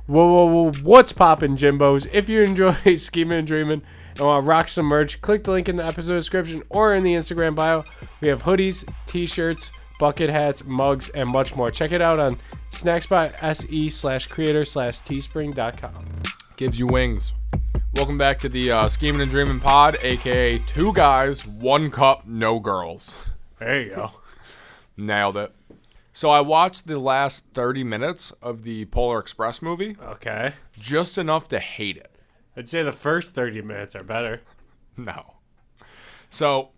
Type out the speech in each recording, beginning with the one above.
Whoa, what's poppin', Jimbos? If you enjoy Schemin' and Dreamin' and want to rock some merch, click the link in the episode description or in the Instagram bio. We have hoodies, t-shirts, bucket hats, mugs, and much more. Check it out on snackspot.se/creator/teespring.com. Gives you wings. Welcome back to the Schemin' and Dreamin' pod, a.k.a. 2 guys, 1 cup, no girls. There you go. Nailed it. So I watched the last 30 minutes of the Polar Express movie. Okay. Just enough to hate it. I'd say the first 30 minutes are better. No. So,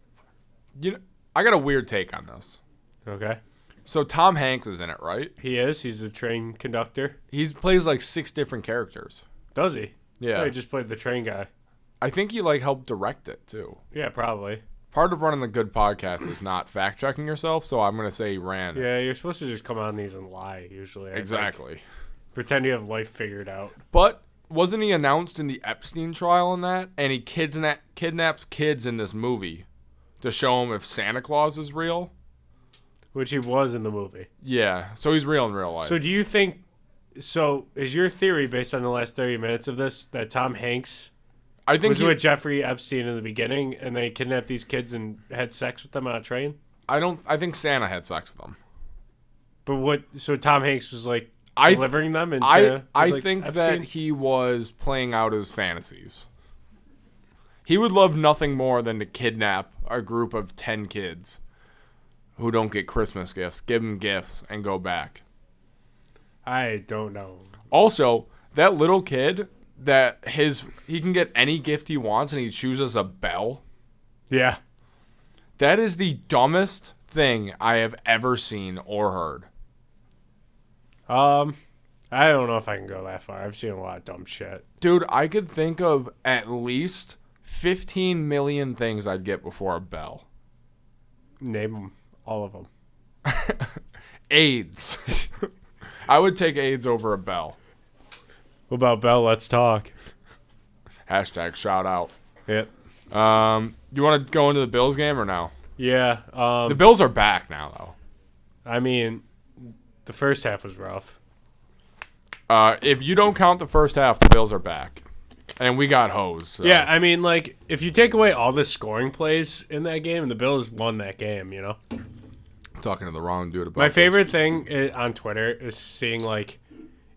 I got a weird take on this. Okay. So Tom Hanks is in it, right? He is. He's a train conductor. He plays like 6 different characters. Does he? Yeah. He just played the train guy. I think he helped direct it too. Yeah, probably. Part of running a good podcast is not fact-checking yourself, so I'm going to say he ran. Yeah, you're supposed to just come on these and lie, usually. Exactly. Pretend you have life figured out. But wasn't he announced in the Epstein trial in that? And he kidnaps kids in this movie to show them if Santa Claus is real? Which he was in the movie. Yeah, so he's real in real life. So do you think... So is your theory, based on the last 30 minutes of this, that Tom Hanks... I think was with Jeffrey Epstein in the beginning, and they kidnapped these kids and had sex with them on a train? I think Santa had sex with them. But what? So Tom Hanks was delivering them, and I Epstein? think that he was playing out his fantasies. He would love nothing more than to kidnap a group of 10 kids who don't get Christmas gifts, give them gifts, and go back. I don't know. Also, that little kid. That he can get any gift he wants and he chooses a bell. Yeah. That is the dumbest thing I have ever seen or heard. I don't know if I can go that far. I've seen a lot of dumb shit. Dude, I could think of at least 15 million things I'd get before a bell. Name them. All of them. AIDS. I would take AIDS over a bell. What about Bell? Let's talk. Hashtag shout out. Yep. You want to go into the Bills game or no? Yeah. The Bills are back now, though. I mean, the first half was rough. If you don't count the first half, the Bills are back. And we got hosed. So. Yeah, I mean, if you take away all the scoring plays in that game, the Bills won that game, I'm talking to the wrong dude about My favorite thing on Twitter is seeing,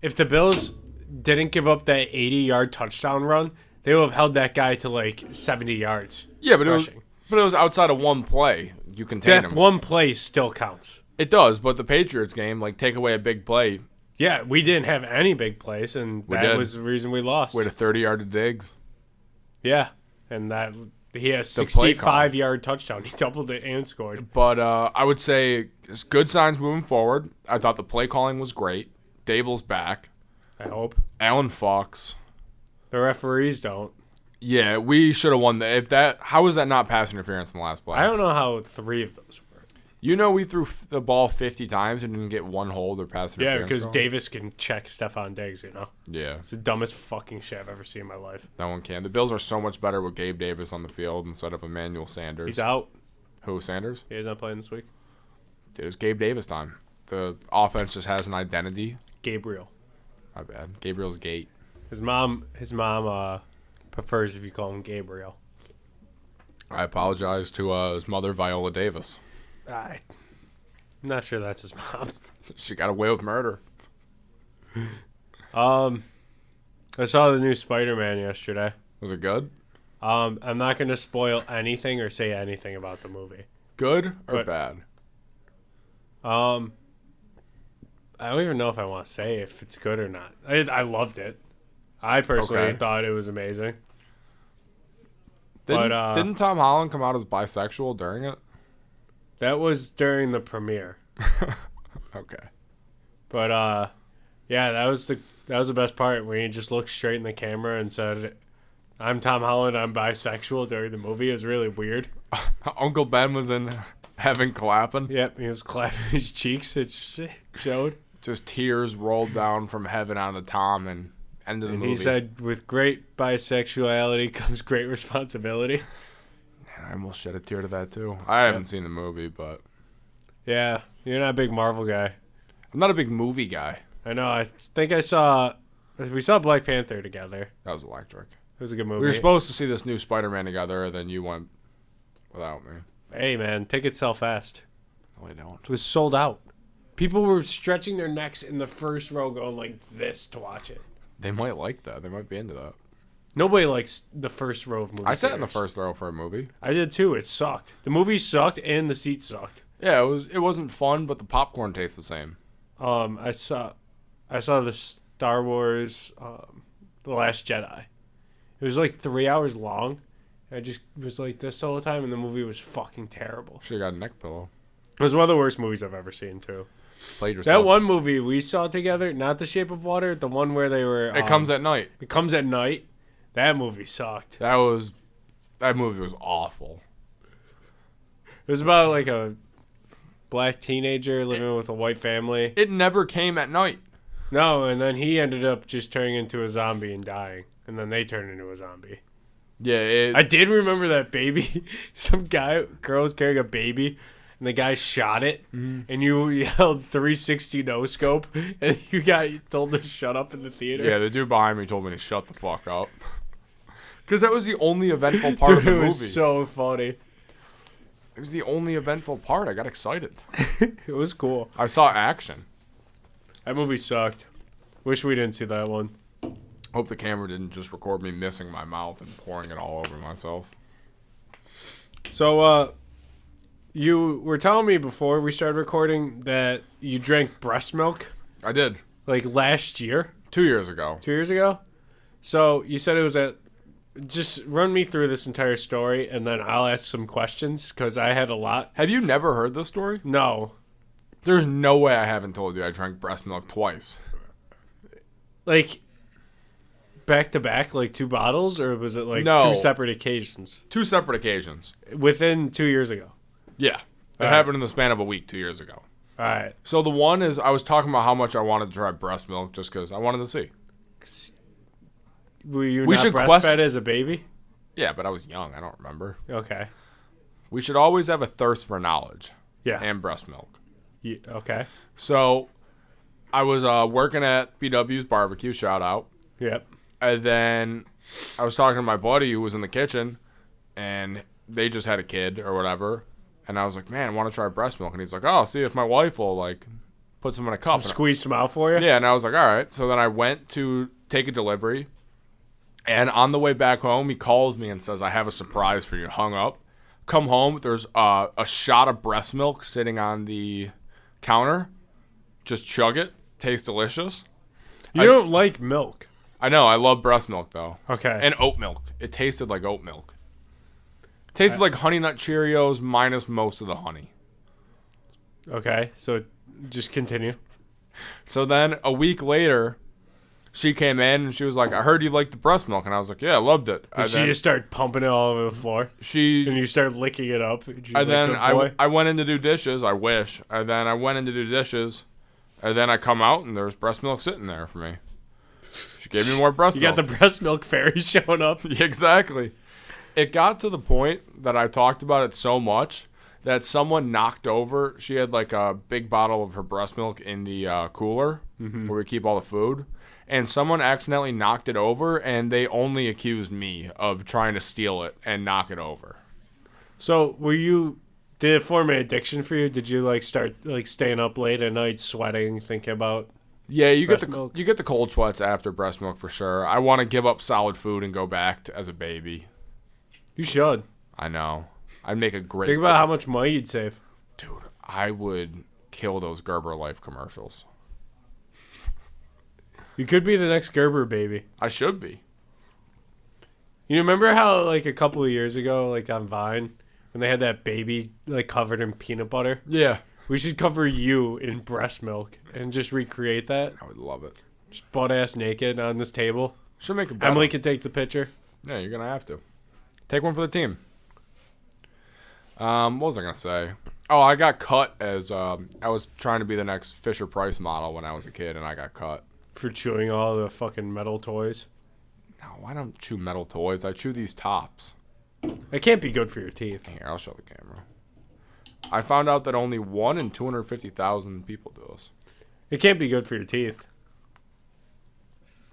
if the Bills didn't give up that 80-yard touchdown run, they would have held that guy to 70 yards. Yeah, but it was outside of one play. You contained him. One play still counts. It does, but the Patriots game, take away a big play. Yeah, we didn't have any big plays, and that was the reason we lost. We had a 30-yard to Diggs. Yeah, and that he has a 65-yard touchdown. He doubled it and scored. But I would say it's good signs moving forward. I thought the play calling was great. Dable's back. I hope. Alan Fox. The referees don't. Yeah, we should have won that. How was that not pass interference in the last play? I don't know how 3 of those were. We threw the ball 50 times and didn't get one hold or pass interference. Yeah, because Davis can check Stephon Diggs, Yeah. It's the dumbest fucking shit I've ever seen in my life. No one can. The Bills are so much better with Gabe Davis on the field instead of Emmanuel Sanders. He's out. Who, Sanders? He's not playing this week. Dude, it's Gabe Davis time. The offense just has an identity. Gabriel. My bad. Gabriel's gate. His mom prefers if you call him Gabriel. I apologize to his mother, Viola Davis. I'm not sure that's his mom. She got away with murder. I saw the new Spider-Man yesterday. Was it good? I'm not going to spoil anything or say anything about the movie. Good or bad? I don't even know if I want to say if it's good or not. I loved it. I personally thought it was amazing. Didn't Tom Holland come out as bisexual during it? That was during the premiere. Okay. But yeah, that was the best part when he just looked straight in the camera and said, "I'm Tom Holland. I'm bisexual" during the movie. It was really weird. Uncle Ben was in heaven clapping. Yep, he was clapping his cheeks. It showed. Just tears rolled down from heaven onto Tom and end of the movie. He said, "With great bisexuality comes great responsibility." Man, I almost shed a tear to that too. I haven't seen the movie, but yeah, you're not a big Marvel guy. I'm not a big movie guy. I know. I think I saw We saw Black Panther together. That was electric. It was a good movie. We were supposed to see this new Spider-Man together, and then you went without me. Hey, man, tickets sell fast. No, they don't. It was sold out. People were stretching their necks in the first row going like this to watch it. They might like that. They might be into that. Nobody likes the first row of movies. I sat in the first row for a movie. I did too. It sucked. The movie sucked and the seat sucked. Yeah, it wasn't fun, but the popcorn tastes the same. I saw the Star Wars The Last Jedi. It was like 3 hours long. I just was like this all the time, and the movie was fucking terrible. Should've got a neck pillow. It was one of the worst movies I've ever seen too. Played yourself. That one movie we saw together, not The Shape of Water, the one where they were. It Comes at Night. It Comes at Night. That movie sucked. That movie was awful. It was about like a black teenager living with a white family. It never came at night. No, and then he ended up just turning into a zombie and dying, and then they turned into a zombie. Yeah, I did remember that baby. Some girl was carrying a baby, and the guy shot it, and you yelled 360 no scope, and you got told to shut up in the theater. Yeah, the dude behind me told me to shut the fuck up. Because that was the only eventful part of the movie. It was so funny. It was the only eventful part. I got excited. It was cool. I saw action. That movie sucked. Wish we didn't see that one. Hope the camera didn't just record me missing my mouth and pouring it all over myself. So, you were telling me before we started recording that you drank breast milk? I did. Like last year? 2 years ago. 2 years ago? So, you said it was at... Just run me through this entire story, and then I'll ask some questions, because I had a lot. Have you never heard this story? No. There's no way I haven't told you I drank breast milk twice. Like, back to back, like 2 bottles, or was it like No. 2 separate occasions? 2 separate occasions. Within 2 years ago? Yeah. It happened in the span of a week 2 years ago. All right. So the one is I was talking about how much I wanted to try breast milk just because I wanted to see. Were you We not should breastfed as a baby? Yeah, but I was young. I don't remember. Okay. We should always have a thirst for knowledge. Yeah. And breast milk. Yeah, okay. So I was working at BW's Barbecue, shout out. Yep. And then I was talking to my buddy who was in the kitchen, and they just had a kid or whatever. And I was like, man, I want to try breast milk. And he's like, oh, see if my wife will, like, put some in a cup. Squeeze some out for you? Yeah, and I was like, all right. So then I went to take a delivery. And on the way back home, he calls me and says, I have a surprise for you. Hung up. Come home, there's a shot of breast milk sitting on the counter. Just chug it. Tastes delicious. You don't like milk. I know. I love breast milk, though. Okay. And oat milk. It tasted like oat milk. It tasted like Honey Nut Cheerios minus most of the honey. Okay, so just continue. So then a week later, she came in and she was like, I heard you liked the breast milk. And I was like, yeah, I loved it. And she just started pumping it all over the floor? And you started licking it up? And then I went in to do dishes. I wish. And then I went in to do dishes. And then I come out and there was breast milk sitting there for me. She gave me more breast milk. You got the breast milk fairy showing up? Exactly. It got to the point that I talked about it so much that someone knocked over. She had like a big bottle of her breast milk in the cooler where we keep all the food. And someone accidentally knocked it over, and they only accused me of trying to steal it and knock it over. So did it form an addiction for you? Did you like start like staying up late at night, sweating, thinking about? Yeah, you get the cold sweats after breast milk for sure. I want to give up solid food and go back as a baby. You should. I know. I'd make a great. Think about how much money you'd save. Dude, I would kill those Gerber Life commercials. You could be the next Gerber baby. I should be. You remember how like a couple of years ago, like on Vine, when they had that baby like covered in peanut butter? Yeah. We should cover you in breast milk and just recreate that. I would love it. Just butt ass naked on this table. Should make a better. Emily can take the picture. Yeah, you're gonna have to. Take one for the team. What was I gonna say? Oh, I got cut as I was trying to be the next Fisher Price model when I was a kid, and I got cut. For chewing all the fucking metal toys? No, I don't chew metal toys. I chew these tops. It can't be good for your teeth. Here, I'll show the camera. I found out that only 1 in 250,000 people do this. It can't be good for your teeth.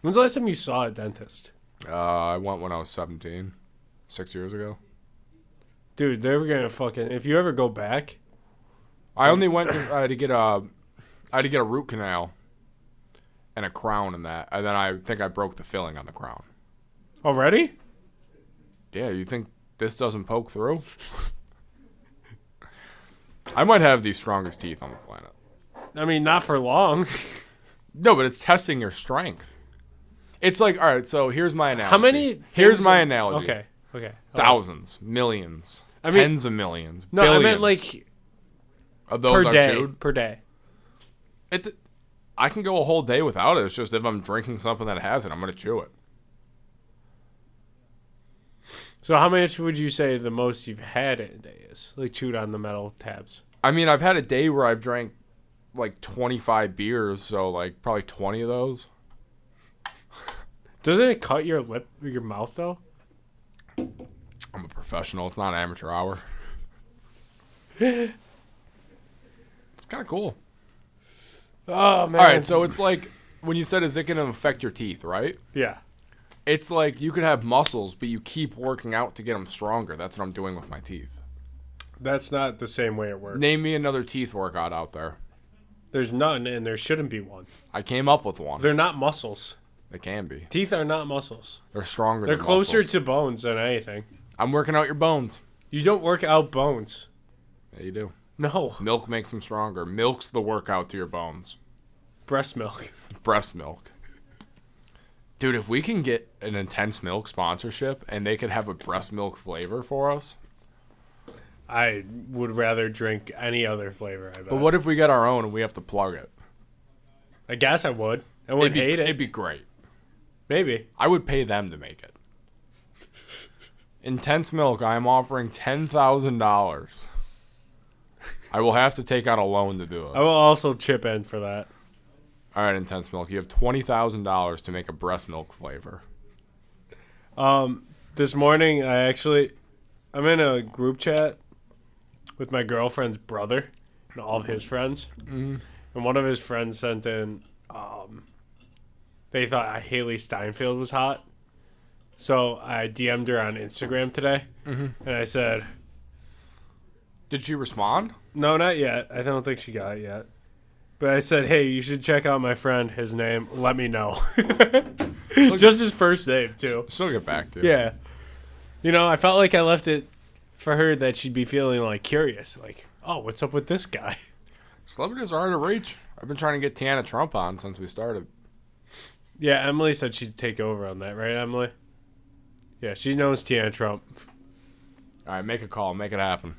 When's the last time you saw a dentist? I went when I was 17, 6 years ago. Dude, they were gonna fucking. If you ever go back, I only went. I had to get a root canal and a crown and that, and then I think I broke the filling on the crown. already? Yeah, you think this doesn't poke through? I might have the strongest teeth on the planet. I mean, not for long. No, but it's testing your strength. It's like, all right, so here's my analogy. How many? Here's my analogy. Okay. Thousands, millions, I mean, tens of millions, No, billions I meant like of those per are day. chewed. Per day. I can go a whole day without it. It's just if I'm drinking something that has it, I'm going to chew it. So how much would you say the most you've had in a day is? Like chewed on the metal tabs. I mean, I've had a day where I've drank like 25 beers, so like probably 20 of those. Doesn't it cut your lip, your mouth though? I'm a professional. It's not an amateur hour. It's kind of cool. Oh man. All right, so it's like when you said, is it going to affect your teeth, right? Yeah. It's like you could have muscles, but you keep working out to get them stronger. That's what I'm doing with my teeth. That's not the same way it works. Name me another teeth workout out there. There's none, and there shouldn't be one. I came up with one. They're not muscles. They can be. Teeth are not muscles. They're stronger They're than closer muscles. to bones than anything. I'm working out your bones. You don't work out bones. Yeah, you do. No. Milk makes them stronger. Milk's the workout to your bones. Breast milk. Breast milk. Dude, if we can get an Intense Milk sponsorship and they could have a breast milk flavor for us. I would rather drink any other flavor, I bet. But what if we get our own and we have to plug it? I guess I would. I wouldn't hate it. It'd be great. Maybe. I would pay them to make it. Intense Milk, I am offering $10,000. I will have to take out a loan to do this. I will also chip in for that. All right, Intense Milk, you have $20,000 to make a breast milk flavor. This morning, I'm in a group chat with my girlfriend's brother and all of his friends. Mm-hmm. And one of his friends sent in, they thought Haley Steinfeld was hot. So I DM'd her on Instagram today. Mm-hmm. And I said, Did she respond? no, not yet. I don't think she got it yet. But I said, hey, you should check out my friend. His name, let me know. Just his first name, too. She'll get back to you. Yeah. You know, I felt like I left it for her that she'd be feeling, like, curious. Like, oh, what's up with this guy? Celebrities are hard to reach. I've been trying to get Tiana Trump on since we started. Yeah, Emily said she'd take over on that, right, Emily? Yeah, she knows Tiana Trump. All right, make a call. Make it happen.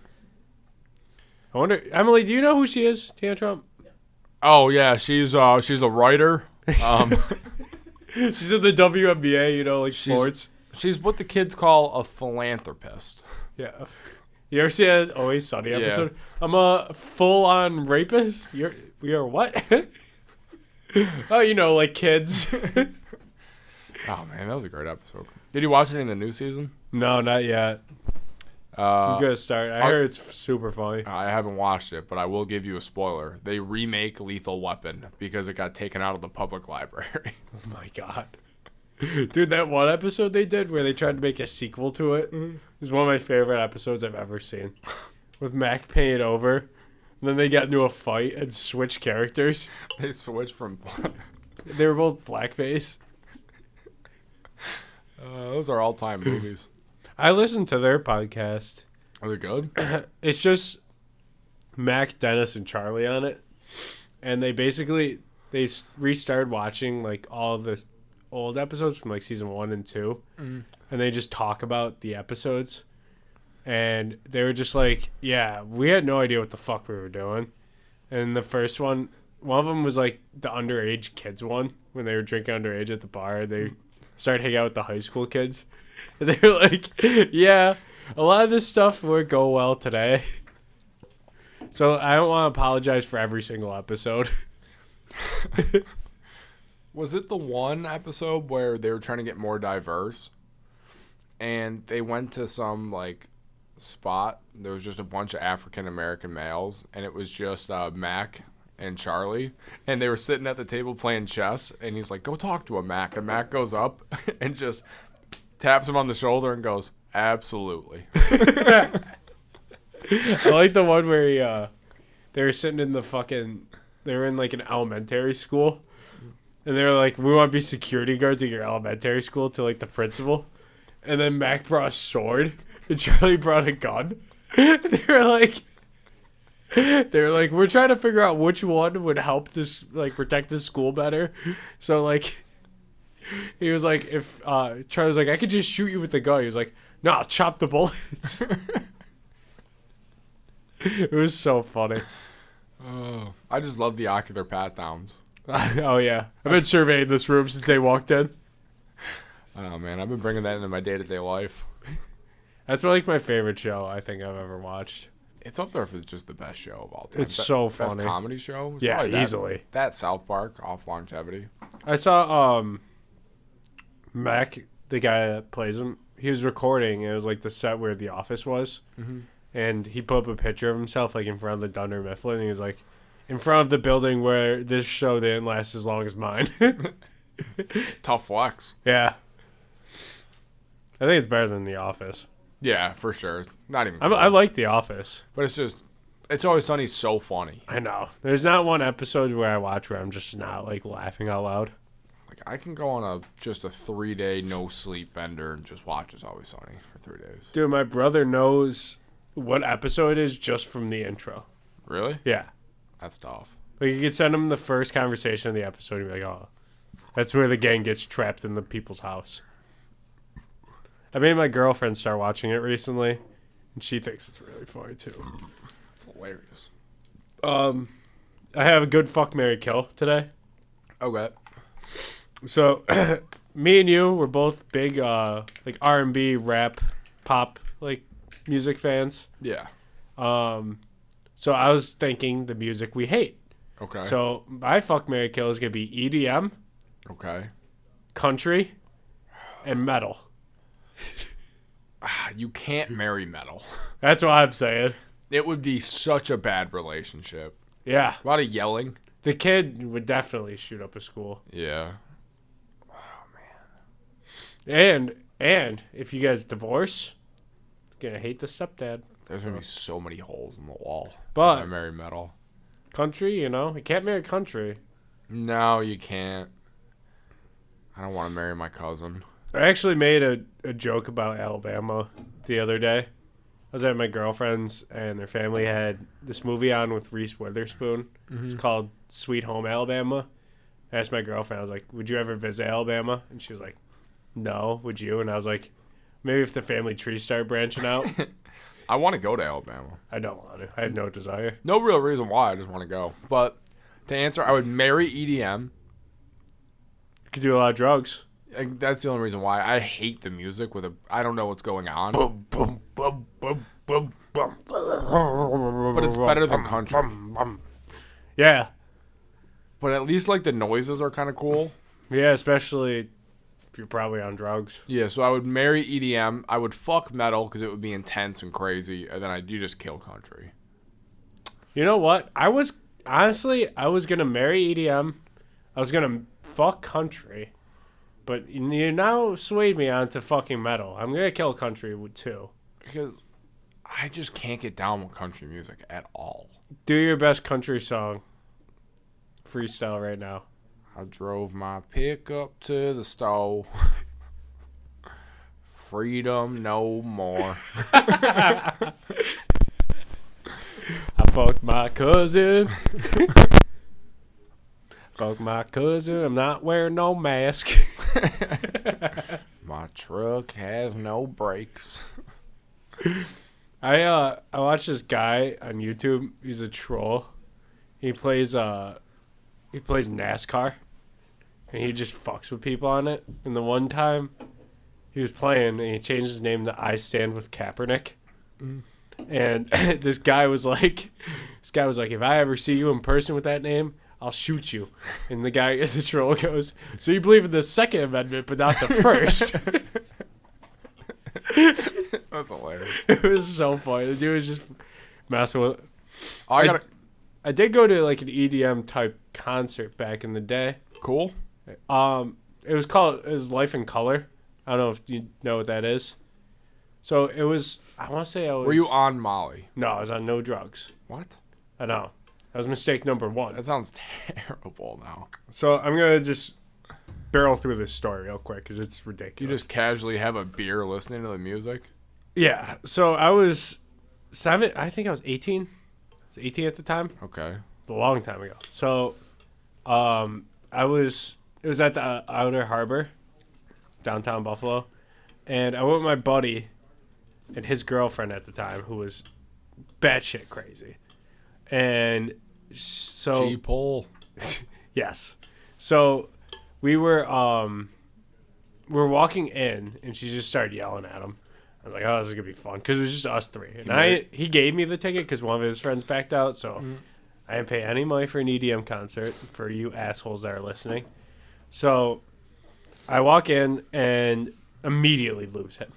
I wonder, Emily, do you know who she is, Tiana Trump? Oh, yeah, she's a writer. She's in the WNBA, you know, like sports. She's what the kids call a philanthropist. Yeah. You ever see that Always Sunny episode? I'm a full-on rapist? We are what? Oh, you know, like kids. Oh, man, that was a great episode. Did you watch any in the new season? No, not yet. I'm going to start. I heard it's super funny. I haven't watched it, but I will give you a spoiler. They remake Lethal Weapon because it got taken out of the public library. Oh, my God. Dude, that one episode they did where they tried to make a sequel to it is one of my favorite episodes I've ever seen. With Mac paying over. And then they got into a fight and switched characters. They switched from... They were both blackface. Those are all-time movies. I listened to their podcast. Are they good? It's just Mac, Dennis, and Charlie on it. And they restarted watching like all of the old episodes from like season 1 and 2. And they just talk about the episodes. And they were just like, yeah, we had no idea what the fuck we were doing. And the first one of them was like the underage kids one. When they were drinking underage at the bar, they started hanging out with the high school kids. And they were like, yeah, a lot of this stuff would go well today. So I don't want to apologize for every single episode. Was it the one episode where they were trying to get more diverse? And they went to some, like, spot. There was just a bunch of African-American males. And it was just Mac and Charlie, and they were sitting at the table playing chess, and he's like, go talk to him, Mac. And Mac goes up and just taps him on the shoulder and goes, absolutely. I like the one where they were sitting in they were in like an elementary school, and they were like, we want to be security guards at your elementary school, to like the principal. And then Mac brought a sword, and Charlie brought a gun. They were like, we're trying to figure out which one would help this, like, protect the school better. So, like, he was like, if Charlie was like, I could just shoot you with the gun. He was like, no, I'll chop the bullets. It was so funny. Oh, I just love the ocular pat downs. Oh, yeah. I've been surveying this room since they walked in. Oh, man, I've been bringing that into my day-to-day life. That's like my favorite show I think I've ever watched. It's up there for just the best show of all time. It's so funny. Best comedy show? It's Yeah, probably easily. That South Park, off Longevity. I saw Mac, the guy that plays him, he was recording. It was like the set where The Office was. Mm-hmm. And he put up a picture of himself like in front of the Dunder Mifflin. And he was like, in front of the building where this show didn't last as long as mine. Tough flex. Yeah. I think it's better than The Office. Yeah, for sure. Not even I like The Office. But it's just, It's Always Sunny's so funny. I know. There's not one episode where I watch where I'm just not, like, laughing out loud. Like, I can go on just a 3-day no-sleep bender and just watch It's Always Sunny for 3 days. Dude, my brother knows what episode it is just from the intro. Really? Yeah. That's tough. Like, you could send him the first conversation of the episode and be like, oh, that's where the gang gets trapped in the people's house. I made my girlfriend start watching it recently, and she thinks it's really funny, too. It's hilarious. I have a good fuck, marry, kill today. Okay. So, me and you were both big, like, R&B, rap, pop, like, music fans. Yeah. So I was thinking the music we hate. Okay. So my fuck, marry, kill is going to be EDM, Okay. country, and metal. You can't marry metal. That's what I'm saying. It would be such a bad relationship. Yeah. A lot of yelling. The kid would definitely shoot up a school. Yeah. And if you guys divorce, you're going to hate the stepdad. There's going to be so many holes in the wall. But if I marry metal. Country, you know, you can't marry country. No, you can't. I don't want to marry my cousin. I actually made a joke about Alabama the other day. I was at my girlfriend's, and their family had this movie on with Reese Witherspoon. Mm-hmm. It's called Sweet Home Alabama. I asked my girlfriend, I was like, would you ever visit Alabama? And she was like, no, would you? And I was like, maybe if the family trees start branching out. I want to go to Alabama. I don't want to. I have no desire. No real reason why. I just want to go. But to answer, I would marry EDM. You could do a lot of drugs. That's the only reason why. I hate the music I don't know what's going on. Boom, boom, boom, boom, boom, boom. But it's better than country. Yeah. But at least like the noises are kind of cool. Yeah, especially if you're probably on drugs. Yeah, so I would marry EDM. I would fuck metal because it would be intense and crazy. And then you just kill country. You know what? I was going to marry EDM. I was going to fuck country. But you now swayed me onto fucking metal. I'm going to kill country too. Because I just can't get down with country music at all. Do your best country song. Freestyle right now. I drove my pickup to the store. Freedom no more. I fucked my cousin. Fuck my cousin. I'm not wearing no mask. My truck has no brakes. I watched this guy on YouTube. He's a troll. He plays NASCAR, and he just fucks with people on it. And the one time he was playing, and he changed his name to I Stand with Kaepernick. Mm. And this guy was like, if I ever see you in person with that name, I'll shoot you. And the guy, the troll goes, so you believe in the Second Amendment, but not the First? That's hilarious. It was so funny. The dude was just messing with it. I I did go to like an EDM type concert back in the day. Cool. It was Life in Color. I don't know if you know what that is. So it was. I want to say I was. Were you on Molly? No, I was on no drugs. What? I know. That was mistake number 1. That sounds terrible now. So I'm gonna just barrel through this story real quick because it's ridiculous. You just casually have a beer listening to the music? Yeah. So I was 7. I think I was 18. I was 18 at the time. Okay. A long time ago. So, it was at the Outer Harbor, downtown Buffalo, and I went with my buddy and his girlfriend at the time, who was batshit crazy, and so G-pole. yes, so we were walking in, and she just started yelling at him. I was like, "Oh, this is gonna be fun," because it was just us 3, and he gave me the ticket because one of his friends backed out, so. I didn't pay any money for an EDM concert for you assholes that are listening. So I walk in and immediately lose him.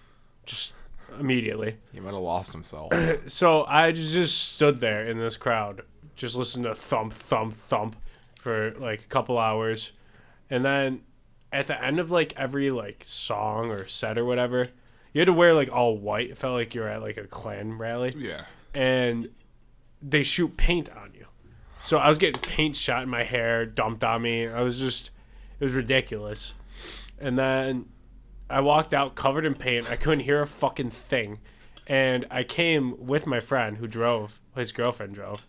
Just immediately. He might have lost himself. So I just stood there in this crowd, just listened to thump, thump, thump for like a couple hours. And then at the end of like every like song or set or whatever, you had to wear like all white. It felt like you were at like a Klan rally. Yeah. And they shoot paint on you. So I was getting paint shot in my hair, dumped on me. It was ridiculous. And then I walked out covered in paint. I couldn't hear a fucking thing. And I came with my friend who drove, his girlfriend drove,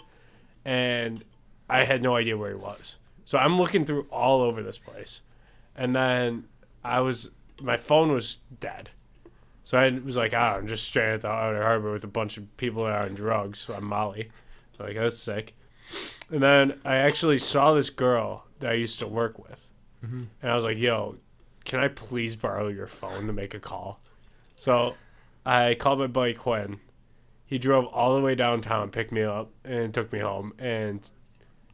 and I had no idea where he was. So I'm looking through all over this place. And then my phone was dead. So I was like, I'm just stranded at the Outer Harbor with a bunch of people that are on drugs. So I'm Molly. Like, that's sick. And then I actually saw this girl that I used to work with. Mm-hmm. And I was like, yo, can I please borrow your phone to make a call? So I called my buddy Quinn. He drove all the way downtown, picked me up, and took me home. And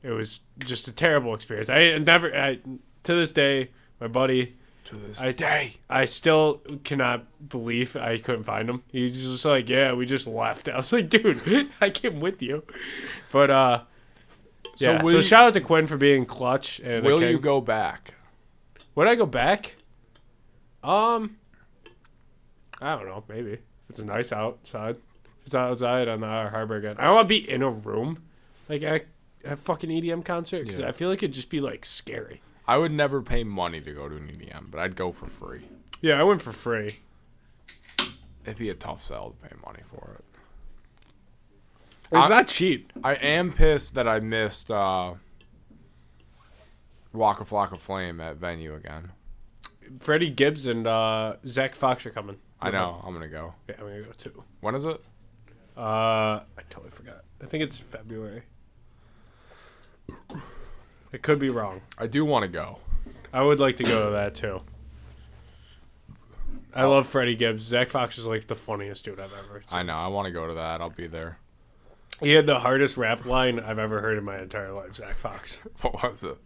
it was just a terrible experience. To this day, my buddy... To this day. I still cannot believe I couldn't find him. He's just like, yeah, we just left. I was like, dude, I came with you. But, so shout out to Quinn for being clutch. And will you go back? Would I go back? I don't know, maybe. If it's nice outside. If it's outside on the Harbor again. I don't want to be in a room like at a fucking EDM concert because I feel like it'd just be like scary. I would never pay money to go to an EDM, but I'd go for free. Yeah, I went for free. It'd be a tough sell to pay money for it. It's not cheap. I am pissed that I missed Waka Flocka Flame at Venue again. Freddie Gibbs and Zach Fox are coming. I know. I'm going to go. Yeah, I'm going to go too. When is it? I totally forgot. I think it's February. It could be wrong. I do want to go. I would like to go to that too. I love Freddie Gibbs. Zach Fox is like the funniest dude I've ever seen. I know. I want to go to that. I'll be there. He had the hardest rap line I've ever heard in my entire life, Zach Fox. What was it?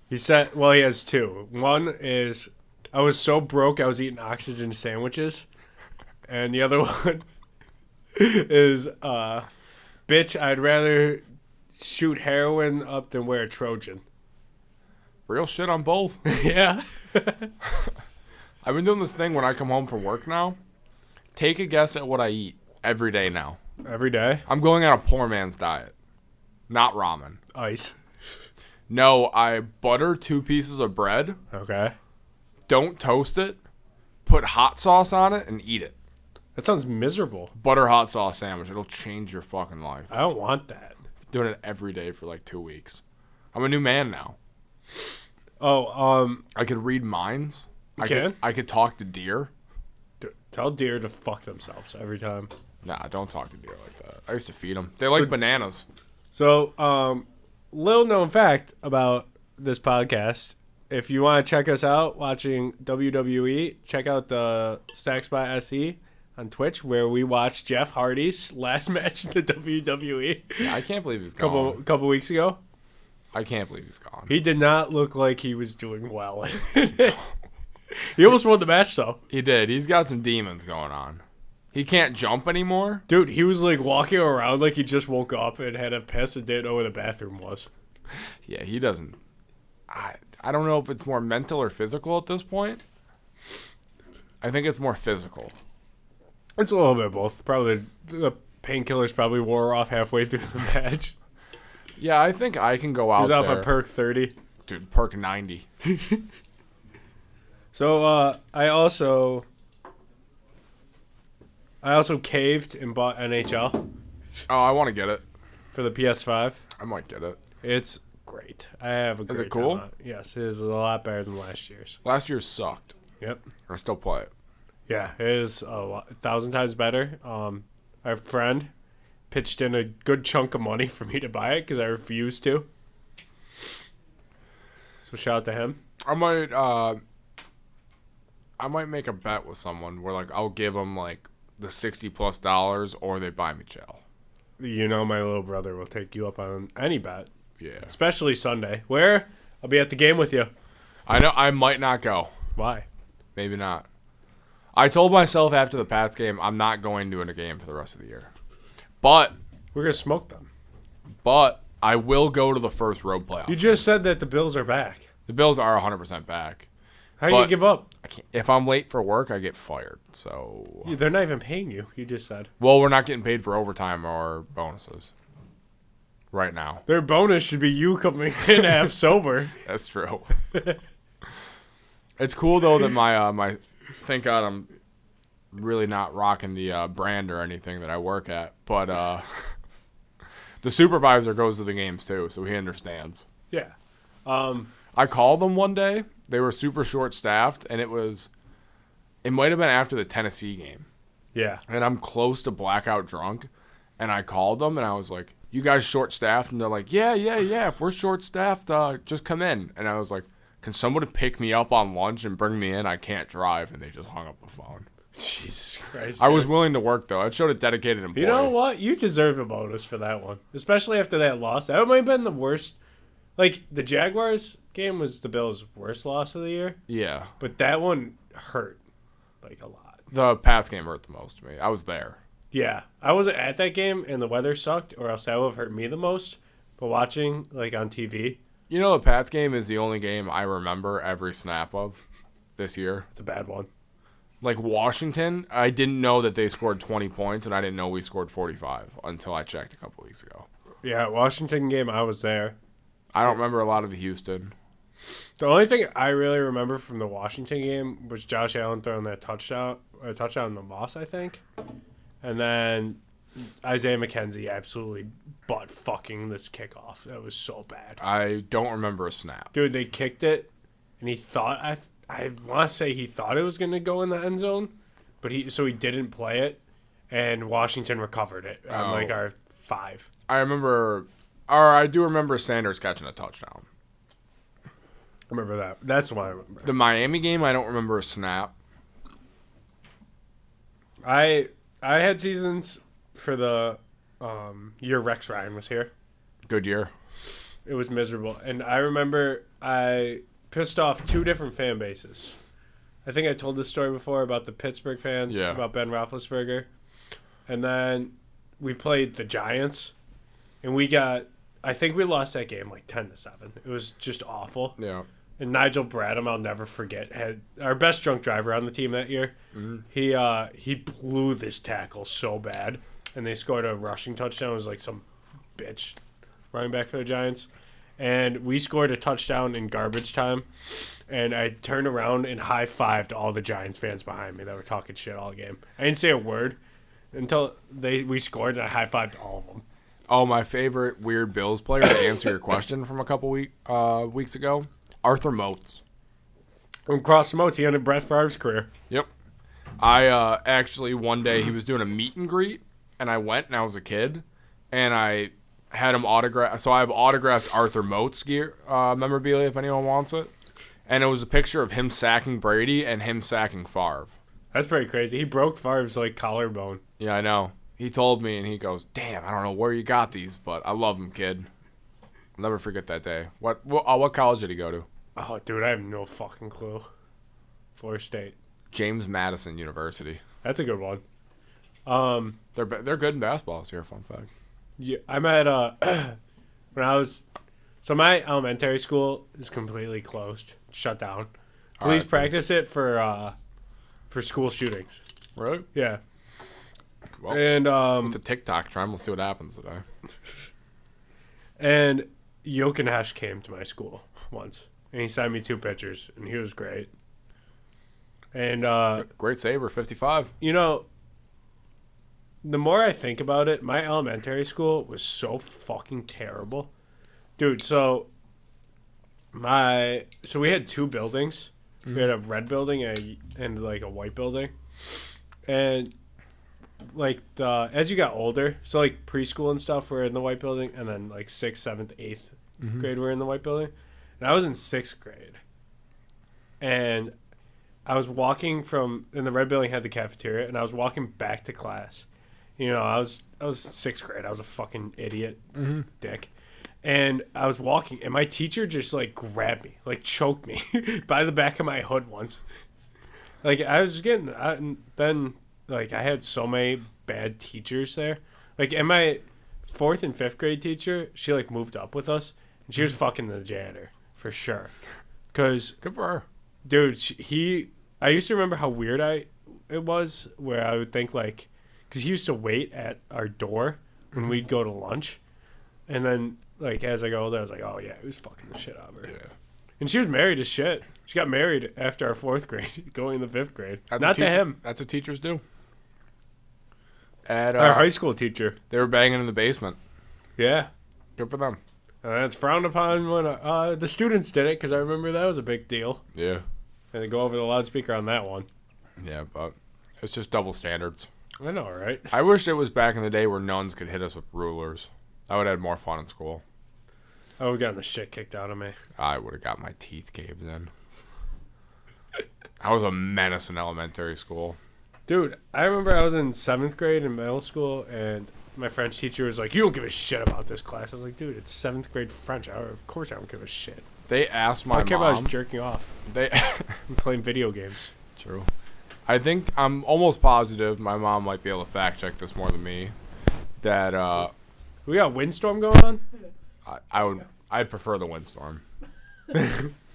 He said, well, he has 2. One is, I was so broke I was eating oxygen sandwiches. And the other one is, bitch, I'd rather shoot heroin up than wear a Trojan. Real shit on both. Yeah. I've been doing this thing when I come home from work now. Take a guess at what I eat every day now. Every day? I'm going on a poor man's diet. Not ramen. Ice. No, I butter 2 pieces of bread. Okay. Don't toast it. Put hot sauce on it and eat it. That sounds miserable. Butter hot sauce sandwich. It'll change your fucking life. I don't want that. Doing it every day for like 2 weeks. I'm a new man now. Oh, I could read minds. You I could talk to deer. Tell deer to fuck themselves every time. Nah, don't talk to deer like that. I used to feed them. They like bananas. So, little known fact about this podcast. If you want to check us out watching WWE, check out the Stack Spot SE on Twitch, where we watched Jeff Hardy's last match in the WWE. Yeah, I can't believe he's gone. Couple weeks ago. I can't believe he's gone. He did not look like he was doing well. He almost won the match, though. He did. He's got some demons going on. He can't jump anymore? Dude, he was like walking around like he just woke up and had a piss and didn't know where the bathroom was. Yeah, he doesn't. I don't know if it's more mental or physical at this point. I think it's more physical. It's a little bit of both. Probably the painkillers probably wore off halfway through the match. Yeah, I think I can go out He's off there. on perk 30. Dude, perk 90. So I also caved and bought NHL Oh, I want to get it. for the PS5. I might get it. It's great. I have a great it cool? time on it. Yes, it is a lot better than last year's. Last year sucked. Yep. I still play it. Yeah, it is 1,000 times better. Our friend pitched in a good chunk of money for me to buy it because I refused to. So shout out to him. I might make a bet with someone where like I'll give them like the $60+ or they buy me chow. You know my little brother will take you up on any bet, Yeah. especially Sunday. Where? I'll be at the game with you. I know I might not go. Why? Maybe not. I told myself after the Pats game I'm not going to a game for the rest of the year. But We're going to smoke them. I will go to the first road playoff. You just said that the Bills are back. The Bills are 100% back. How do you give up? I can't, if I'm late for work, I get fired. So, They're not even paying you. You just said. well, we're not getting paid for overtime or bonuses right now. Their bonus should be you coming in half sober. That's true. It's cool though that my thank God I'm really not rocking the brand or anything that I work at, but the supervisor goes to the games too, so he understands. Yeah. I called them one day. They were super short-staffed, and it might have been after the Tennessee game. Yeah. And I'm close to blackout drunk, and I called them, and I was like, you guys short-staffed? And they're like, yeah, if we're short-staffed, just come in. And I was like, can somebody pick me up on lunch and bring me in? I can't drive. And they just hung up the phone. Jesus Christ. I was willing to work, though. I showed a dedicated employee. You know what? You deserve a bonus for that one, especially after that loss. That might have been the worst. Like, the Jaguars game was the Bills' worst loss of the year, Yeah. but that one hurt, like, a lot. The Pats game hurt the most to me. I was there. Yeah. I wasn't at that game, and the weather sucked, or else that would have hurt me the most. But watching, like, on TV, You know, the Pats game is the only game I remember every snap of this year. it's a bad one. Like Washington, I didn't know that they scored 20 points, and I didn't know we scored 45 until I checked a couple weeks ago. Yeah, Washington game, I was there. I don't remember a lot of the Houston. The only thing I really remember from the Washington game was Josh Allen throwing that touchdown on the Moss, I think. And then Isaiah McKenzie absolutely butt-fucking this kickoff. That was so bad. I don't remember a snap. Dude, they kicked it, and he thought, I want to say he thought it was going to go in the end zone, but he didn't play it, and Washington recovered it on, like, our 5. I do remember Sanders catching a touchdown. I remember that. That's what I remember. The Miami game, I don't remember a snap. I had seasons for the year Rex Ryan was here. Good year. It was miserable. And I remember I pissed off 2 different fan bases. I think I told this story before about the Pittsburgh fans, Yeah. about Ben Roethlisberger. And then we played the Giants, and I think we lost that game like 10-7. It was just awful. Yeah. And Nigel Bradham, I'll never forget, had our best drunk driver on the team that year. Mm-hmm. He blew this tackle so bad, and they scored a rushing touchdown. It was like some bitch running back for the Giants. And we scored a touchdown in garbage time, and I turned around and high-fived all the Giants fans behind me that were talking shit all game. I didn't say a word until we scored, and I high-fived all of them. Oh, my favorite weird Bills player to answer your question from a couple weeks ago, Arthur Moats. And Cross Moats, he ended Brett Favre's career. Yep. I actually, one day, he was doing a meet and greet, and I went, and I was a kid, and I had him autograph. So I have autographed Arthur Moats gear memorabilia if anyone wants it. And it was a picture of him sacking Brady and him sacking Favre. That's pretty crazy. He broke Favre's like collarbone. Yeah, I know. He told me, and he goes, "Damn, I don't know where you got these, but I love them, kid." I'll never forget that day. What college did he go to? Oh, dude, I have no fucking clue. Florida State. James Madison University. That's a good one. They're good in basketball this year. Fun fact. Yeah, I'm at when I was so my elementary school is completely closed, shut down. Police Alright. practice it for school shootings. Really? Yeah. Well, And with the TikTok trend, we'll see what happens today. and Jokinesh came to my school once, and he signed me 2 pictures, and he was great. And Great saver, 55. you know, the more I think about it, my elementary school was so fucking terrible. Dude, so we had 2 buildings. We had a red building and like a white building. And like as you got older, so like preschool and stuff were in the white building, and then like 6th, 7th, 8th grade were in the white building. And I was in 6th grade. And I was walking and the red building had the cafeteria, and I was walking back to class. You know, I was 6th grade. I was a fucking idiot, dick. And I was walking, and my teacher just like grabbed me, like choked me by the back of my hood once. Like I was then like I had so many bad teachers there. Like, and my 4th and 5th grade teacher, she like moved up with us, and she was fucking the janitor for sure. Cause Good for her. dude, I used to remember how weird it was, where I would think like, cause he used to wait at our door when we'd go to lunch, and then like as I got older, I was like, oh yeah, he was fucking the shit out of her. Yeah. And she was married as shit. She got married after our 4th grade, going in the 5th grade. That's Not to him. That's what teachers do. At Our high school teacher. they were banging in the basement. Yeah. Good for them. That's frowned upon when the students did it, because I remember that was a big deal. Yeah. And they go over the loudspeaker on that one. Yeah, but it's just double standards. I know, right? I wish it was back in the day where nuns could hit us with rulers. I would have had more fun in school. I would have gotten the shit kicked out of me. I would have got my teeth caved in. I was a menace in elementary school. Dude, I remember I was in 7th grade in middle school, and my French teacher was like, you don't give a shit about this class. I was like, dude, it's 7th grade French. Of course I don't give a shit. They asked my I don't care about mom. us jerking off They and playing video games. True. I think I'm almost positive my mom might be able to fact check this more than me. That We got Windstorm going on? I'd prefer the windstorm.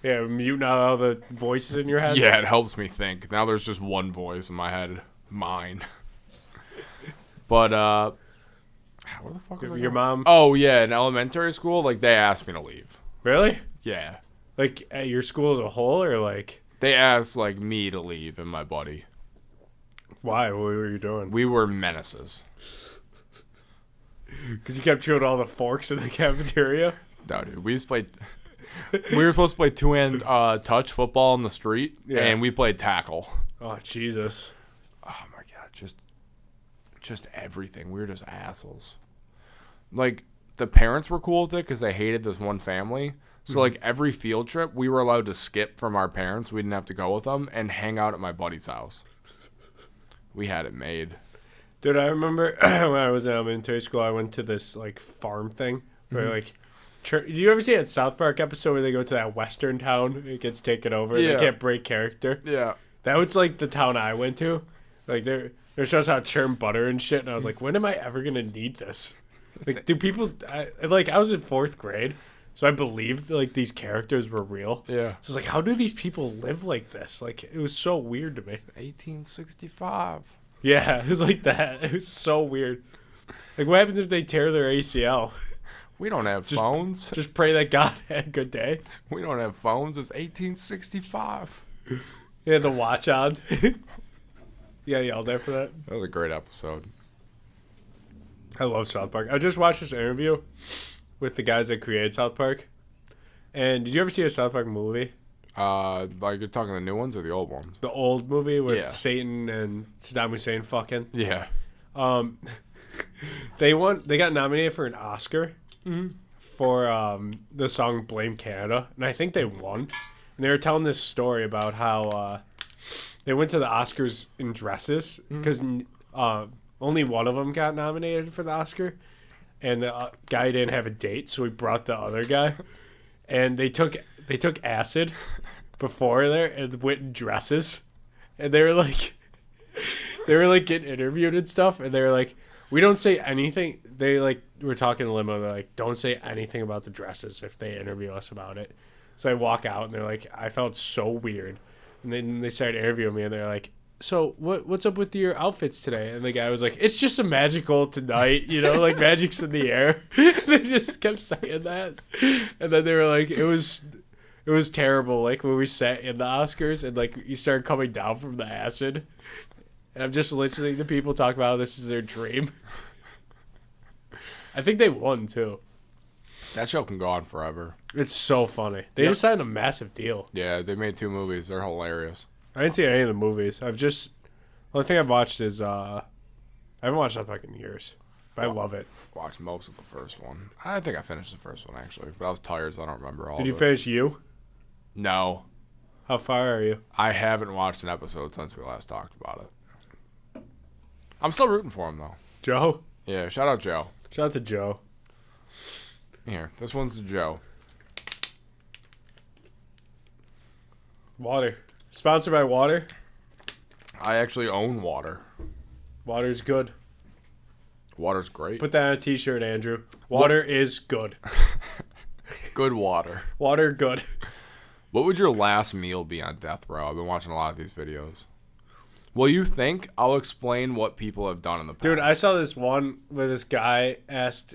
Yeah, muting out all the voices in your head. Yeah, it helps me think. Now there's just one voice in my head, mine. But where the fuck was I Your going? mom. Oh yeah, in elementary school, like they asked me to leave. Really? Yeah, Like at your school as a whole, or like they asked like me to leave and my buddy. why? What were you doing? We were menaces. Because you kept chewing all the forks in the cafeteria. No, dude, we just played. We were supposed to play 2-hand touch football in the street, Yeah. and we played tackle. Oh Jesus! Oh my god, just everything. We were just assholes. Like the parents were cool with it because they hated this one family. So like every field trip, we were allowed to skip from our parents. We didn't have to go with them and hang out at my buddy's house. We had it made. Dude, I remember when I was in elementary school, I went to this like farm thing where like. Do you ever see that South Park episode where they go to that western town? It gets taken over. Yeah. They can't break character. Yeah. That was like the town I went to. Like there shows how to churn butter and shit, and I was like, when am I ever gonna need this? Like, do people? I was in 4th grade, so I believed like these characters were real. Yeah. So I was like, how do these people live like this? Like, it was so weird to me. 1865. Yeah, it was like that. It was so weird. Like, what happens if they tear their ACL? We don't have phones. Just pray that God had a good day. We don't have phones. It's 1865. You had the watch on. Yeah, yelled at for that. That was a great episode. I love South Park. I just watched this interview with the guys that created South Park. And did you ever see a South Park movie? Like you're talking the new ones or the old ones? The old movie with Yeah. Satan and Saddam Hussein fucking. Yeah. They got nominated for an Oscar for the song Blame Canada. And I think they won. And they were telling this story about how they went to the Oscars in dresses because only one of them got nominated for the Oscar. And the guy didn't have a date, so we brought the other guy. And they took acid before there and went in dresses. And they were like, They were like getting interviewed and stuff, and they were like, we don't say anything. They like were talking to limo. They're like, don't say anything about the dresses if they interview us about it. So I walk out, and they're like, I felt so weird. And then they started interviewing me, and they're like, so what's up with your outfits today? And the guy was like, it's just a magical tonight, you know, like magic's in the air. They just kept saying that. And then they were like, it was terrible, like when we sat in the Oscars and like you started coming down from the acid. And I'm just listening to people talk about how this is their dream. I think they won too. That show can go on forever. It's so funny. They just signed a massive deal. Yeah, they made 2 movies. They're hilarious. I didn't see any of the movies. The only thing I've watched is I haven't watched that back in years, but I love it. Watched most of the first one. I think I finished the first one actually, but I was tired, so I don't remember all. Did you of it. finish You? No, How far are you? I haven't watched an episode since we last talked about it. I'm still rooting for him though. Joe? Yeah, shout out Joe. Shout out to Joe. Here, this one's to Joe. Water. Sponsored by Water. I actually own water. Water's good. Water's great. Put that on a t-shirt, Andrew. Water is good. Good water. Water good. What would your last meal be on death row? I've been watching a lot of these videos. Will you think? I'll explain what people have done in the past. Dude, I saw this one where this guy asked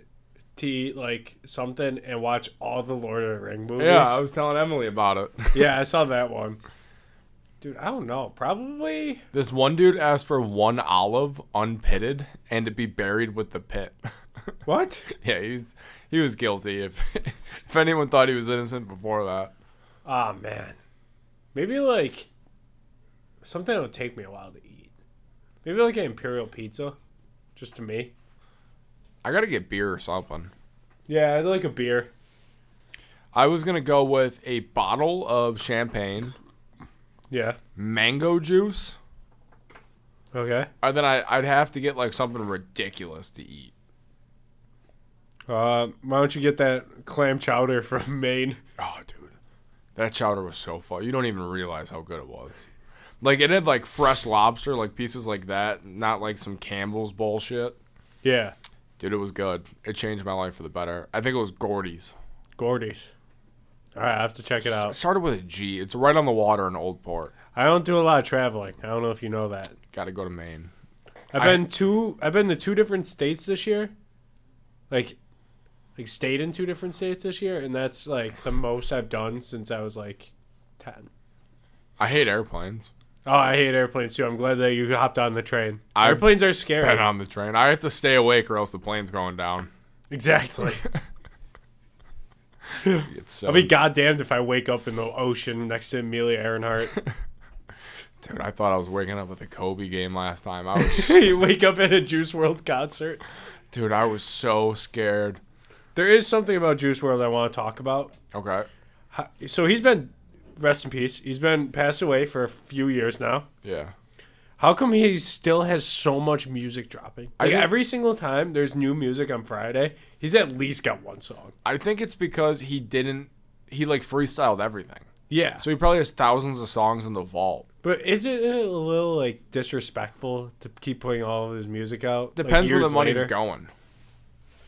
to eat like something and watch all the Lord of the Rings movies. Yeah, I was telling Emily about it. Yeah, I saw that one. Dude, I don't know. Probably. This one dude asked for 1 olive unpitted and to be buried with the pit. What? Yeah, he was guilty. If anyone thought he was innocent before that. Ah, man. Maybe like something that would take me a while to eat. Maybe like an Imperial pizza, just to me. I gotta get beer or something. Yeah, I'd like a beer. I was gonna go with a bottle of champagne, Yeah. mango juice, Okay. and then I'd have to get like something ridiculous to eat. Why don't you get that clam chowder from Maine? Oh, dude, that chowder was so fun. You don't even realize how good it was. Like it had like fresh lobster, like pieces like that, not like some Campbell's bullshit. Yeah. Dude, it was good. It changed my life for the better. I think it was Gordy's. Gordy's. All right, I have to check it It out. started with a G. It's right on the water in Old Port. I don't do a lot of traveling. I don't know if you know that. Got to go to Maine. I've been to 2 different states this year. Like stayed in 2 different states this year, and that's like the most I've done since I was like 10. I hate airplanes. Oh, I hate airplanes too. I'm glad that you hopped on the train. I've Airplanes are scary. Been on the train. I have to stay awake or else the plane's going down. Exactly. It's so... I'll be goddamned if I wake up in the ocean next to Amelia Earhart. Dude, I thought I was waking up at the Kobe game last time. I was... You wake up at a Juice WRLD concert. Dude, I was so scared. There is something about Juice WRLD I want to talk about. Okay. So he's been, rest in peace, he's been passed away for a few years now. Yeah. How come he still has so much music dropping? Like every single time there's new music on Friday, he's at least got 1 song. I think it's because he like freestyled everything. Yeah. So he probably has thousands of songs in the vault. But isn't it a little like disrespectful to keep putting all of his music out? Depends like, where the money's later? going.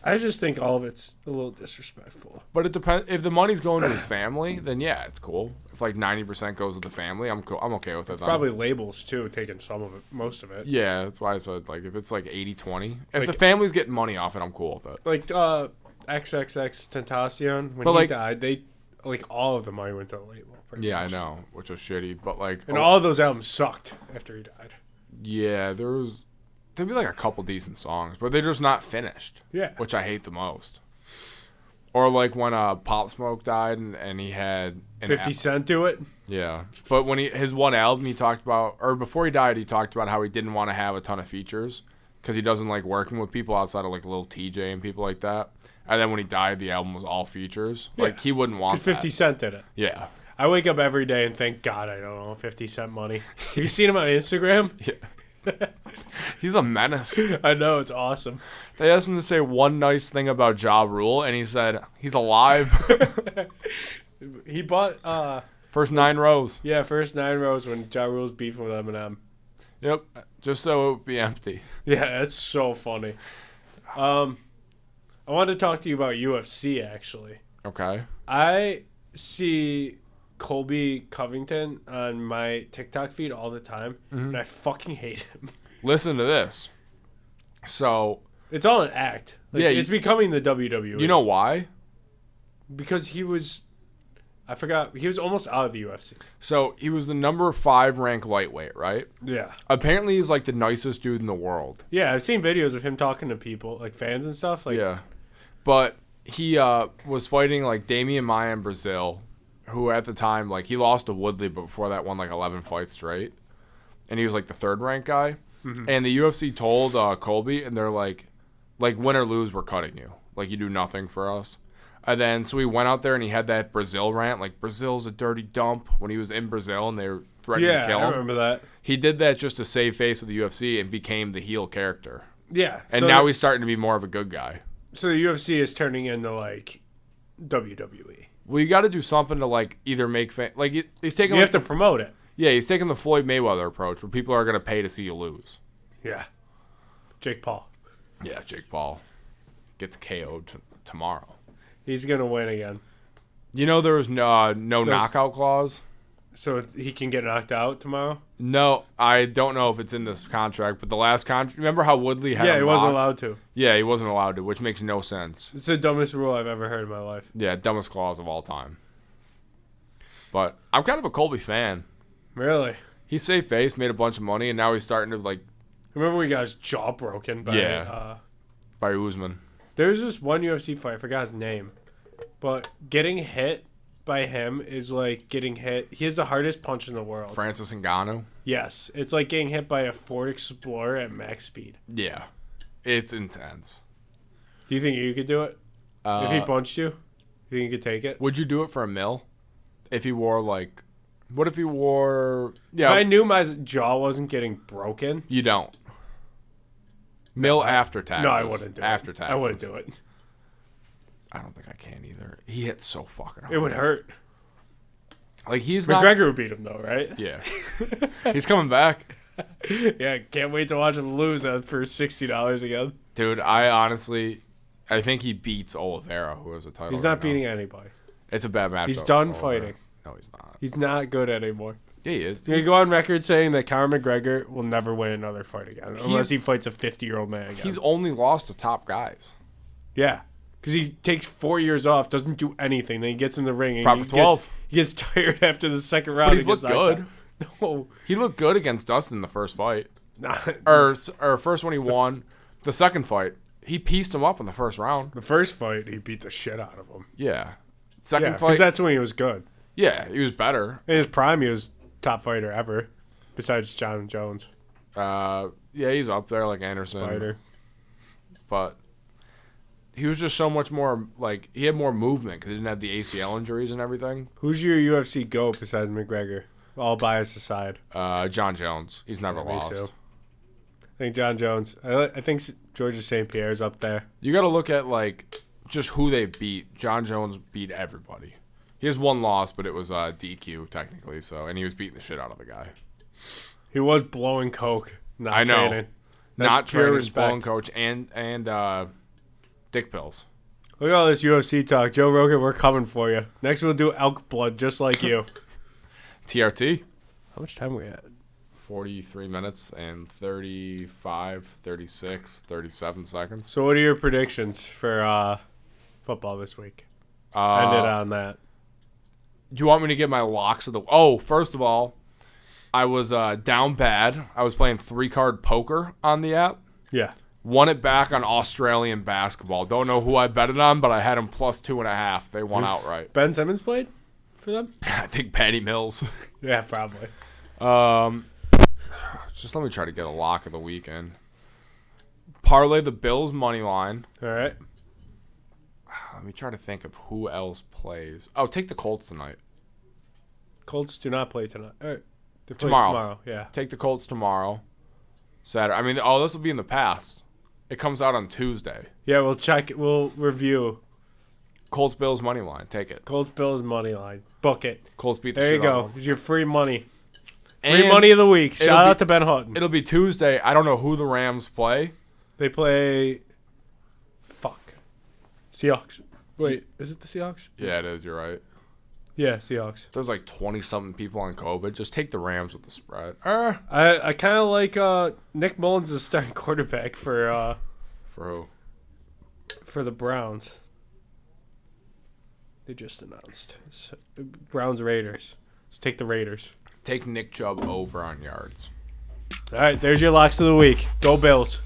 I just think all of it's a little disrespectful. But it depends. If the money's going to his family, then yeah, it's cool. If like 90% goes to the family, I'm cool. I'm okay with it. Probably labels too, taking some of it, most of it. Yeah, that's why I said like if it's like 80-20. If Like- the family's getting money off it, I'm cool with it. Like XXX Tentacion, when But, he like- died, they like all of the money went to the label. pretty Yeah, I much. know, which was shitty. But like, And all of those albums sucked after he died. yeah, there'd be like a couple decent songs, but they're just not finished. Yeah. Which I hate the most. Or like when Pop Smoke died and he had 50 Cent to it. Yeah, but when his one album he talked about, or before he died, he talked about how he didn't want to have a ton of features because he doesn't like working with people outside of like Lil TJ and people like that. And then when he died, the album was all features. Yeah. Like he wouldn't want Because that. 50 Cent did it. Yeah. I wake up every day and thank God I don't know 50 Cent money. Have you seen him on Instagram? Yeah. He's a menace. I know, it's awesome. They asked him to say one nice thing about Ja Rule, and he said he's alive. He bought First 9 rows. first 9 rows when Ja Rule's beefing with Eminem. Yep. Just so it would be empty. Yeah, that's so funny. I wanted to talk to you about UFC, actually. Okay. I see Colby Covington on my TikTok feed all the time, and I fucking hate him. Listen to this. So... It's all an act. Like, Yeah, it's becoming the WWE. You know why? Because he was... I forgot. He was almost out of the UFC. So, he was the number 5 ranked lightweight, right? Yeah. Apparently, he's like the nicest dude in the world. Yeah, I've seen videos of him talking to people, like fans and stuff. Like, Yeah. But he was fighting like Damian Maia in Brazil, who at the time, like, he lost to Woodley, but before that won like 11 fights straight. And he was like the 3rd ranked guy. Mm-hmm. And the UFC told Colby, and they're like, win or lose, we're cutting you. Like, you do nothing for us. And then, so he went out there and he had that Brazil rant, like, Brazil's a dirty dump, when he was in Brazil and they were threatening to kill him. Yeah, I remember that. He did that just to save face with the UFC and became the heel character. Yeah. And so now he's starting to be more of a good guy. So the UFC is turning into, like, WWE. Well, you got to do something to, like, either make he's taking... You have to promote it. Yeah, he's taking the Floyd Mayweather approach, where people are going to pay to see you lose. Yeah. Jake Paul. Yeah, Jake Paul gets KO'd tomorrow. He's going to win again. You know there was no knockout clause? So he can get knocked out tomorrow? No, I don't know if it's in this contract, but the last contract... Remember how Woodley had he wasn't allowed to. Yeah, he wasn't allowed to, which makes no sense. It's the dumbest rule I've ever heard in my life. Yeah, dumbest clause of all time. But I'm kind of a Colby fan. Really? He saved face, made a bunch of money, and now he's starting to, like... Remember when he got his jaw broken by... by Usman. There's this one UFC fight, I forgot his name. But getting hit by him is like getting hit... He has the hardest punch in the world. Francis Ngannou? Yes. It's like getting hit by a Ford Explorer at max speed. Yeah. It's intense. Do you think you could do it? If he punched you? You think you could take it? Would you do it for a mil? If he wore, like... What if he wore... Yeah. If I knew my jaw wasn't getting broken... You don't. Mil after taxes. No, I wouldn't do it. After taxes. I wouldn't do it. I don't think I can either. He hits so fucking hard. It would hurt. Like, he's McGregor would beat him, though, right? Yeah. He's coming back. Yeah, can't wait to watch him lose for $60 again. Dude, I think he beats Oliveira, who has a title. He's not beating anybody. It's a bad match. He's done fighting. No, he's not. He's not good anymore. Yeah, he is. You go on record saying that Conor McGregor will never win another fight again unless he fights a 50-year-old man again. He's only lost to top guys. Yeah, because he takes 4 years off, doesn't do anything, then he gets in the ring and Proper 12. He gets tired after the second round. But he's looked good. No, he looked good against Dustin in the first fight. not Or first one he won. The second fight, he pieced him up in the first round. the first fight. He beat the shit out of him. Yeah. Yeah, Second because fight, that's when he was good. yeah, he was better. In his prime, he was top fighter ever, besides John Jones. Yeah, he's up there like Anderson. Fighter. But he was just so much more, like, he had more movement because he didn't have the ACL injuries and everything. Who's your UFC GOAT besides McGregor? All bias aside. John Jones. He's never lost. Me too. I think John Jones. I think Georges St. Pierre's up there. You got to look at, like, just who they beat. John Jones beat everybody. He has one loss, but it was DQ, technically, and he was beating the shit out of the guy. He was blowing coke, not I know. training. Not pure training, respect. blowing coach, and dick pills. Look at all this UFC talk. Joe Rogan, we're coming for you. Next we'll do elk blood, just like you. TRT? How much time we at? 43 minutes and 35, 36, 37 seconds. So what are your predictions for football this week? End it on that. Do you want me to get my locks of the... Oh, first of all, I was down bad. I was playing 3-card poker on the app. Yeah. Won it back on Australian basketball. Don't know who I betted on, but I had them plus 2.5. They won outright. Ben Simmons played for them? I think Patty Mills. Yeah, probably. Just let me try to get a lock of the weekend. Parlay the Bills money line. All right. Let me try to think of who else plays. Oh, take the Colts tonight. Colts do not play tonight. All right. They play Tomorrow. Yeah. Take the Colts tomorrow. Saturday. I mean, this will be in the past. It comes out on Tuesday. Yeah, we'll check. We'll review. Colts Bills money line. Take it. Colts Bills money line. Book it. Colts beat the There shit you out go. of them. Here's your free money. Free money of the week. Shout it'll out be- to Ben Hutton. It'll be Tuesday. I don't know who the Rams play. They play. Seahawks. Wait, is it the Seahawks? Yeah, it is. You're right. Yeah, Seahawks. There's like 20-something people on COVID. Just take the Rams with the spread. I kind of like Nick Mullins is starting quarterback for who? For the Browns. They just announced Browns Raiders. Let's take the Raiders. Take Nick Chubb over on yards. All right, there's your locks of the week. Go Bills.